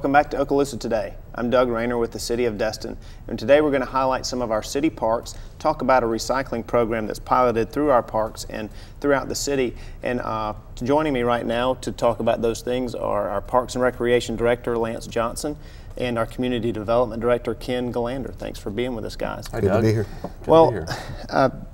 Welcome back to Okaloosa Today. I'm Doug Rayner with the City of Destin, and today we're going to highlight some of our city parks, talk about a recycling program that's piloted through our parks and throughout the city. And joining me right now to talk about those things are our Parks and Recreation Director, Lance Johnson, and our Community Development Director, Ken Gallander. Thanks for being with us, guys. Hi, Doug. Good to be here. Well,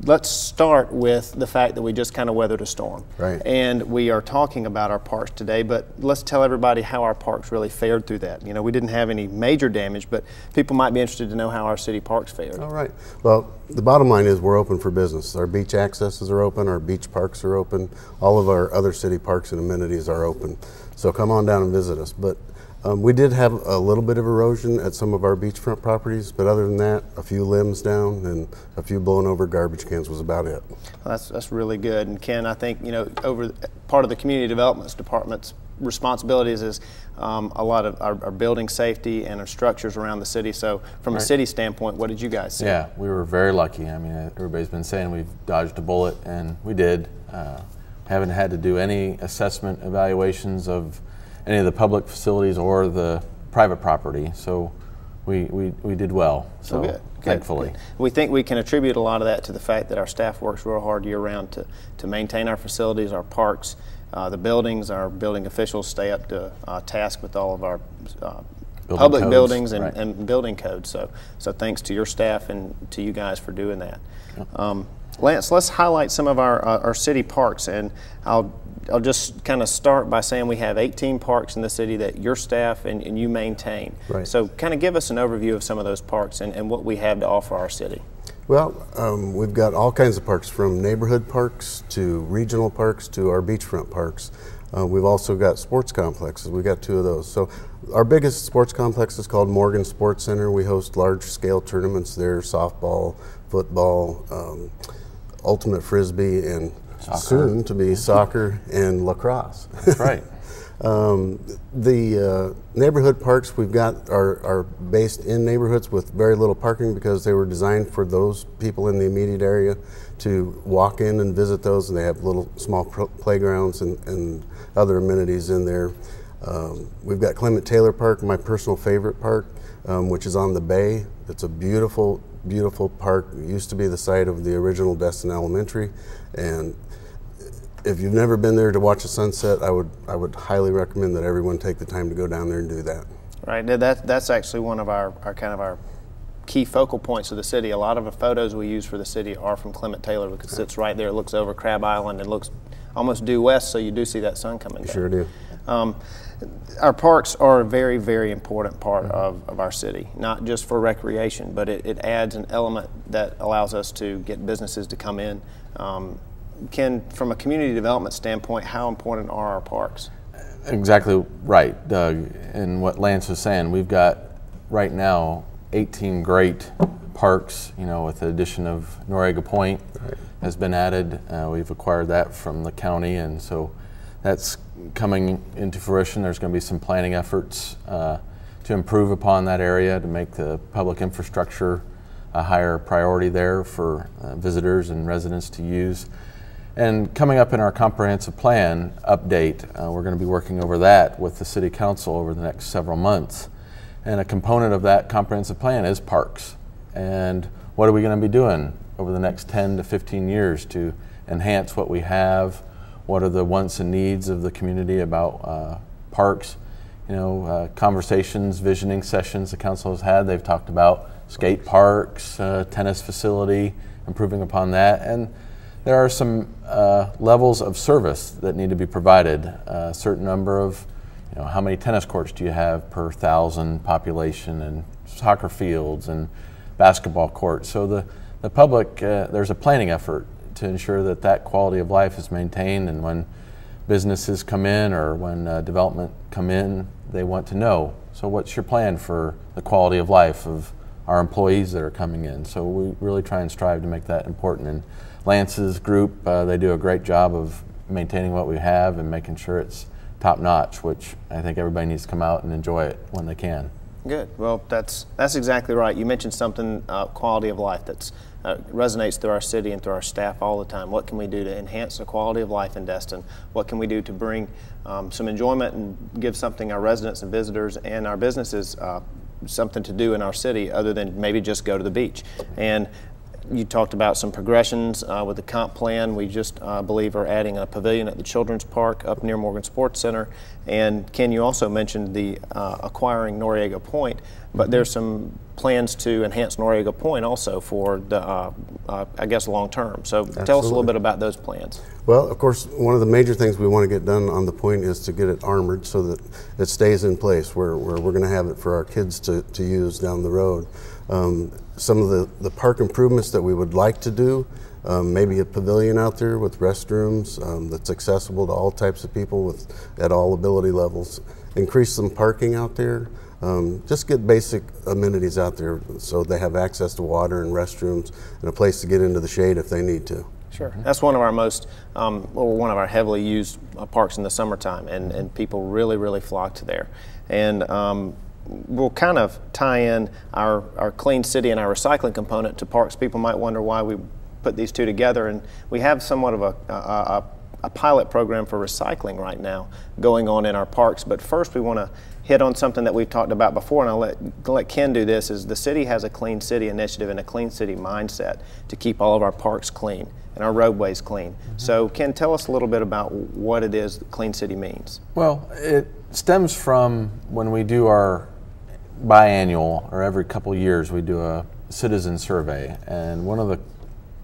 let's start with the fact that we just kind of weathered a storm. Right. And we are talking about our parks today, but let's tell everybody how our parks really fared through that. You know, we didn't have any major damage, but people might be interested to know how our city parks fared. All right. Well, the bottom line is we're open for business. Our beach accesses are open, our beach parks are open, all of our other city parks and amenities are open. So come on down and visit us. But we did have a little bit of erosion at some of our beachfront properties, but other than that, a few limbs down and a few blown over garbage cans was about it. Well, that's really good. And Ken, I think, you know, part of the Community Development Department's responsibilities is a lot of our building safety and our structures around the city. So from a city standpoint, what did you guys see? Yeah, we were very lucky. I mean, everybody's been saying we've dodged a bullet, and we did. Haven't had to do any assessment evaluations of any of the public facilities or the private property, so we did well. So good. Thankfully. Good. We think we can attribute a lot of that to the fact that our staff works real hard year-round to maintain our facilities, our parks, the buildings. Our building officials stay up to task with all of our public codes, buildings right, and building codes. So thanks to your staff and to you guys for doing that. Lance, let's highlight some of our city parks, and I'll just kind of start by saying we have 18 parks in the city that your staff and you maintain. Right. So kind of give us an overview of some of those parks and what we have to offer our city. Well, we've got all kinds of parks, from neighborhood parks to regional parks to our beachfront parks. We've also got sports complexes. We've got 2 of those. So our biggest sports complex is called Morgan Sports Center. We host large-scale tournaments there: softball, football, ultimate frisbee, and soon to be soccer and lacrosse. That's right. The neighborhood parks we've got are based in neighborhoods with very little parking, because they were designed for those people in the immediate area to walk in and visit those, and they have little small playgrounds and other amenities in there. We've got Clement Taylor Park, my personal favorite park, which is on the bay. It's a beautiful, beautiful park. It used to be the site of the original Destin Elementary, and if you've never been there to watch a sunset, I would highly recommend that everyone take the time to go down there and do that. Right. That's actually one of our key focal points of the city. A lot of the photos we use for the city are from Clement Taylor, because it sits right there. It looks over Crab Island and looks almost due west, so you do see that sun coming down. Sure do. Our parks are a very, very important part of our city, not just for recreation, but it adds an element that allows us to get businesses to come in. Ken, from a community development standpoint, how important are our parks? Exactly right, Doug. And what Lance was saying, we've got right now 18 great parks, you know, with the addition of Noriega Point has been added. We've acquired that from the county, and so that's coming into fruition. There's going to be some planning efforts to improve upon that area, to make the public infrastructure a higher priority there for visitors and residents to use. And coming up in our comprehensive plan update, we're going to be working over that with the City Council over the next several months. And a component of that comprehensive plan is parks. And what are we going to be doing over the next 10 to 15 years to enhance what we have? What are the wants and needs of the community about parks? You know, conversations, visioning sessions the council has had. They've talked about skate parks, tennis facility, improving upon that. And there are some levels of service that need to be provided. A certain number of, you know, how many tennis courts do you have per 1,000 population, and soccer fields and basketball courts. So the public, there's a planning effort to ensure that that quality of life is maintained, and when businesses come in or when development come in, they want to know, so what's your plan for the quality of life of our employees that are coming in? So we really try and strive to make that important. And Lance's group, they do a great job of maintaining what we have and making sure it's top notch, which I think everybody needs to come out and enjoy it when they can. Good. Well, that's exactly right. You mentioned something, quality of life, that's resonates through our city and through our staff all the time. What can we do to enhance the quality of life in Destin? What can we do to bring some enjoyment and give something our residents and visitors and our businesses something to do in our city other than maybe just go to the beach? And you talked about some progressions with the comp plan. We just believe are adding a pavilion at the Children's Park up near Morgan Sports Center. And Ken, you also mentioned the acquiring Noriega Point, but there's some plans to enhance Noriega Point also for the, I guess, long term. So tell us a little bit about those plans. Well, of course, one of the major things we want to get done on the point is to get it armored so that it stays in place where we're going to have it for our kids to use down the road. Some of the park improvements that we would like to do, maybe a pavilion out there with restrooms that's accessible to all types of people at all ability levels. Increase some parking out there. Just get basic amenities out there so they have access to water and restrooms and a place to get into the shade if they need to. Sure. That's one of our most, one of our heavily used parks in the summertime, and people really flock there. And we'll kind of tie in our clean city and our recycling component to parks. People might wonder why we put these two together, and we have somewhat of a pilot program for recycling right now going on in our parks. But first we want to hit on something that we've talked about before, and I'll let Ken do this, is the city has a clean city initiative and a clean city mindset to keep all of our parks clean and our roadways clean. So Ken, tell us a little bit about what it is that clean city means. Well, it stems from when we do our biannual, or every couple years, we do a citizen survey, and one of the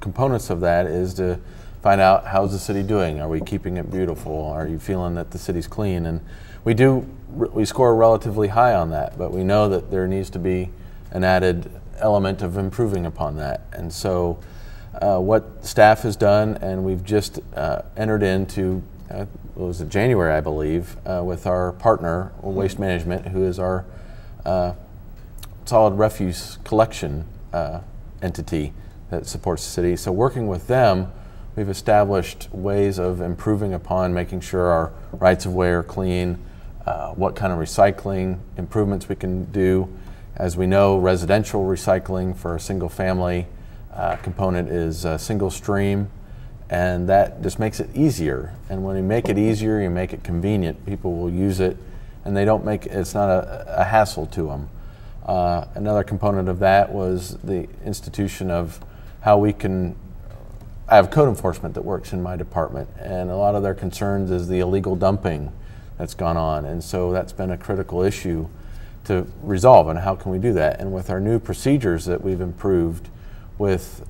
components of that is to find out how's the city doing. Are we keeping it beautiful? Are you feeling that the city's clean? And we score relatively high on that, but we know that there needs to be an added element of improving upon that. And so what staff has done, and we've just entered into, it was in January, I believe, with our partner, Waste Management, who is our solid refuse collection entity that supports the city. So working with them, we've established ways of improving upon making sure our rights of way are clean, what kind of recycling improvements we can do. As we know, residential recycling for a single family component is single stream, and that just makes it easier. And when you make it easier, you make it convenient, people will use it, and it's not a hassle to them. Another component of that was the institution of how we can, I have code enforcement that works in my department, and a lot of their concerns is the illegal dumping that's gone on, and so that's been a critical issue to resolve, and how can we do that? And with our new procedures that we've improved with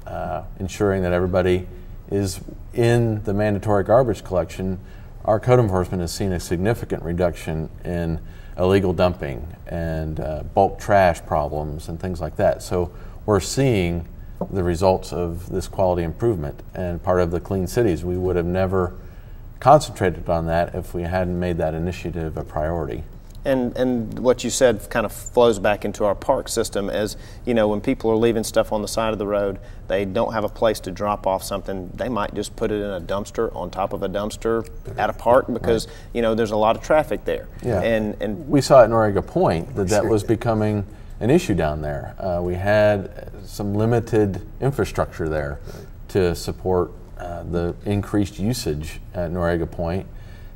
ensuring that everybody is in the mandatory garbage collection, our code enforcement has seen a significant reduction in illegal dumping and bulk trash problems and things like that. So we're seeing the results of this quality improvement, and part of the Clean Cities, we would have never concentrated on that if we hadn't made that initiative a priority. And what you said kind of flows back into our park system as, you know, when people are leaving stuff on the side of the road, they don't have a place to drop off something, they might just put it in a dumpster on top of a dumpster at a park because, you know, there's a lot of traffic there. Yeah. And we saw at Noriega Point that was becoming an issue down there. We had some limited infrastructure there to support the increased usage at Noriega Point.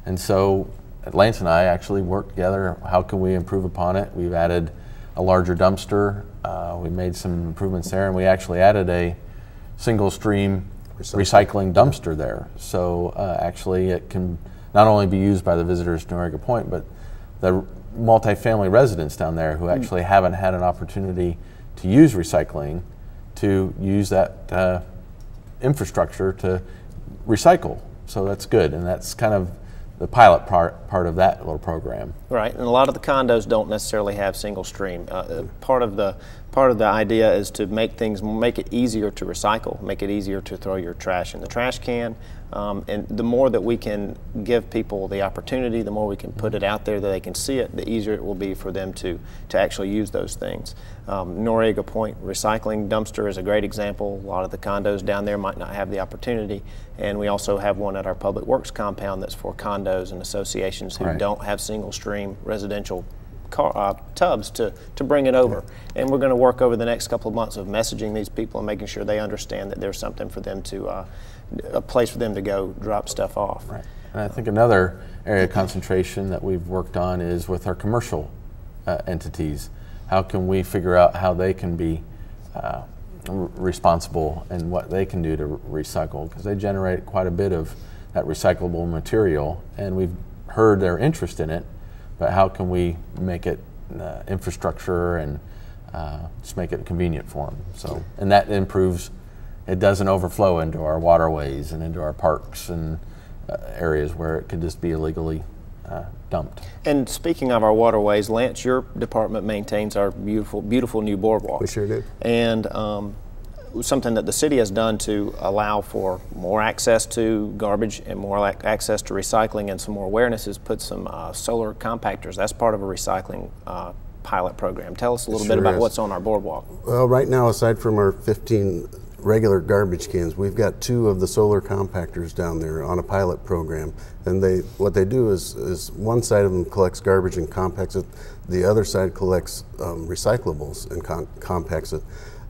And so Lance and I actually worked together. How can we improve upon it? We've added a larger dumpster. We made some improvements there, and we actually added a single stream recycling dumpster there. So actually it can not only be used by the visitors to Noriega Point, but the multifamily residents down there who actually haven't had an opportunity to use recycling, to use that infrastructure to recycle. So that's good, and that's kind of the pilot part of that little program. Right, and a lot of the condos don't necessarily have single stream. Part of the idea is to make it easier to recycle, make it easier to throw your trash in the trash can. And the more that we can give people the opportunity, the more we can put it out there that they can see it, the easier it will be for them to actually use those things. Noriega Point recycling dumpster is a great example. A lot of the condos down there might not have the opportunity, and we also have one at our Public Works compound that's for condos and associations who don't have single stream residential tubs to bring it over. And we're going to work over the next couple of months of messaging these people and making sure they understand that there's something for them to, a place for them to go drop stuff off. Right. And I think another area of concentration that we've worked on is with our commercial entities. How can we figure out how they can be responsible and what they can do to recycle, because they generate quite a bit of that recyclable material, and we've heard their interest in it, but how can we make it infrastructure and just make it convenient for them? So, and that improves, it doesn't overflow into our waterways and into our parks and areas where it could just be illegally dumped. And speaking of our waterways, Lance, your department maintains our beautiful, beautiful new boardwalk. We sure do. And something that the city has done to allow for more access to garbage and more access to recycling and some more awareness is put some solar compactors. That's part of a recycling pilot program. Tell us a little bit about what's on our boardwalk. Well, right now, aside from our 15 regular garbage cans, we've got 2 of the solar compactors down there on a pilot program, and what they do is one side of them collects garbage and compacts it, the other side collects recyclables and compacts it.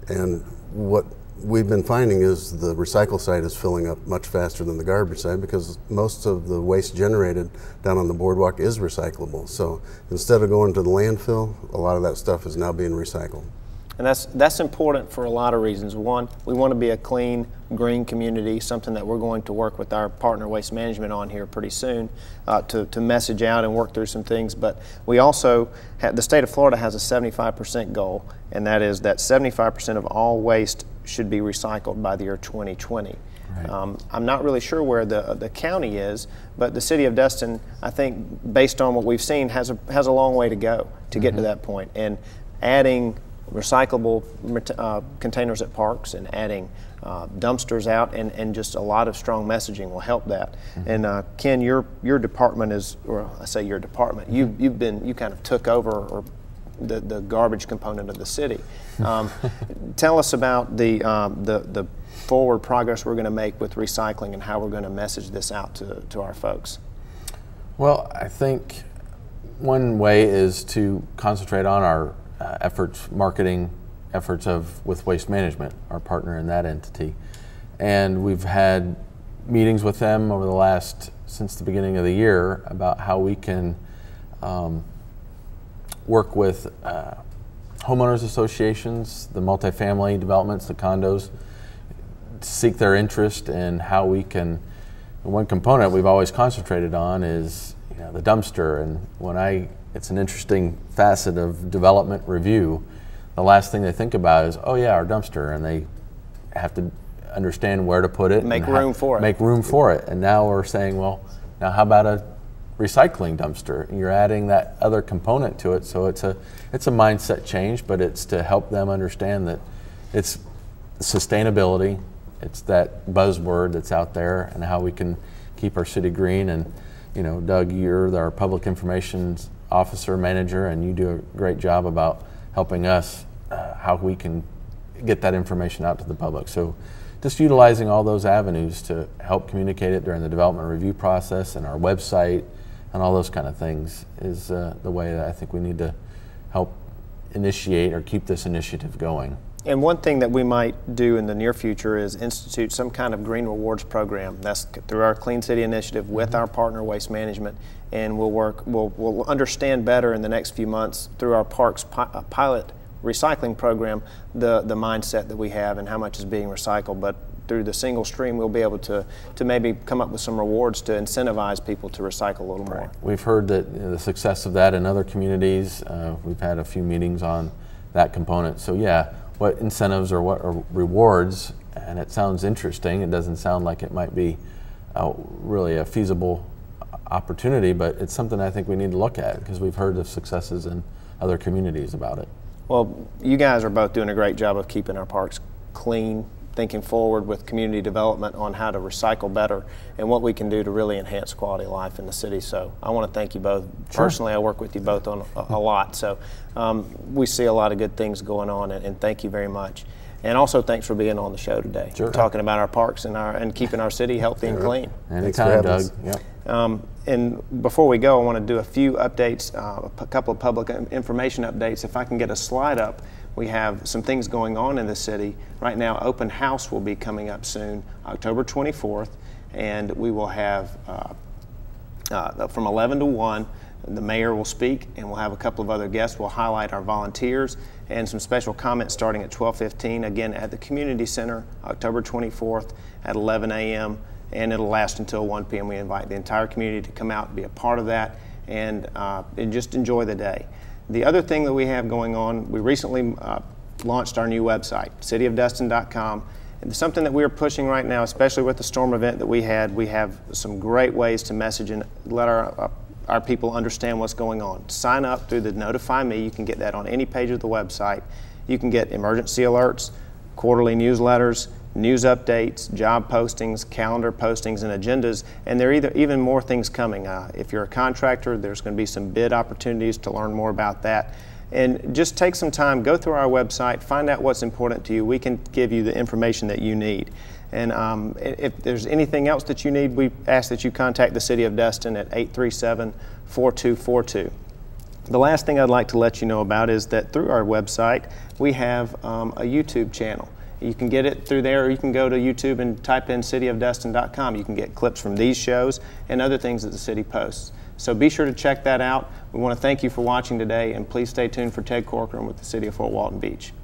And what we've been finding is the recycle side is filling up much faster than the garbage side, because most of the waste generated down on the boardwalk is recyclable. So instead of going to the landfill, a lot of that stuff is now being recycled. And that's important for a lot of reasons. One, we want to be a clean, green community, something that we're going to work with our partner Waste Management on here pretty soon to message out and work through some things. But we also, the state of Florida has a 75% goal, and that is that 75% of all waste should be recycled by the year 2020. Right. I'm not really sure where the county is, but the city of Destin, I think, based on what we've seen, has a long way to go to get to that point. And adding recyclable containers at parks and adding dumpsters out and just a lot of strong messaging will help that. And Ken, your department is, or I say your department, you kind of took over the garbage component of the city. Tell us about the forward progress we're going to make with recycling and how we're going to message this out to our folks. Well, I think one way is to concentrate on our marketing efforts with Waste Management, our partner in that entity. And we've had meetings with them over since the beginning of the year about how we can work with homeowners associations, the multifamily developments, the condos, seek their interest in how we can. One component we've always concentrated on is the dumpster, and it's an interesting facet of development review. The last thing they think about is, oh yeah, our dumpster, and they have to understand where to put it. Make room for it. Make room for it. And now we're saying, well, now how about a recycling dumpster? And you're adding that other component to it, so it's a mindset change, but it's to help them understand that it's sustainability, it's that buzzword that's out there, and how we can keep our city green. And Doug, you're our public information officer, manager, and you do a great job about helping us how we can get that information out to the public. So just utilizing all those avenues to help communicate it during the development review process and our website and all those kind of things is the way that I think we need to help initiate or keep this initiative going. And one thing that we might do in the near future is institute some kind of green rewards program. That's through our Clean City initiative with our partner Waste Management, and we'll understand better in the next few months through our parks pilot recycling program the mindset that we have and how much is being recycled. But through the single stream, we'll be able to maybe come up with some rewards to incentivize people to recycle a little more. We've heard that the success of that in other communities. We've had a few meetings on that component. So yeah, what incentives or what are rewards, and it sounds interesting. It doesn't sound like it might be really a feasible opportunity, but it's something I think we need to look at because we've heard of successes in other communities about it. Well, you guys are both doing a great job of keeping our parks clean, thinking forward with community development on how to recycle better and what we can do to really enhance quality of life in the city. So I want to thank you both. Sure. Personally, I work with you both on a lot. So we see a lot of good things going on, and thank you very much. And also thanks for being on the show today. Sure. Talking about our parks and keeping our city healthy and clean. Anytime, Doug. Yep. And before we go, I want to do a few updates, a couple of public information updates. If I can get a slide up, we have some things going on in the city. Right now, open house will be coming up soon, October 24th, and we will have from 11 to 1, the mayor will speak, and we'll have a couple of other guests. We'll highlight our volunteers and some special comments starting at 12:15, again at the Community Center, October 24th at 11 a.m., and it'll last until 1 p.m. We invite the entire community to come out and be a part of that and just enjoy the day. The other thing that we have going on, we recently launched our new website, cityofdestin.com. And something that we're pushing right now, especially with the storm event that we have some great ways to message and let our people understand what's going on. Sign up through the Notify Me. You can get that on any page of the website. You can get emergency alerts, quarterly newsletters, news updates, job postings, calendar postings, and agendas, and there are even more things coming. If you're a contractor, there's going to be some bid opportunities to learn more about that. And just take some time, go through our website, find out what's important to you. We can give you the information that you need. And if there's anything else that you need, we ask that you contact the City of Destin at 837-4242. The last thing I'd like to let you know about is that through our website, we have a YouTube channel. You can get it through there, or you can go to YouTube and type in cityofdestin.com. You can get clips from these shows and other things that the city posts. So be sure to check that out. We want to thank you for watching today, and please stay tuned for Ted Corcoran with the City of Fort Walton Beach.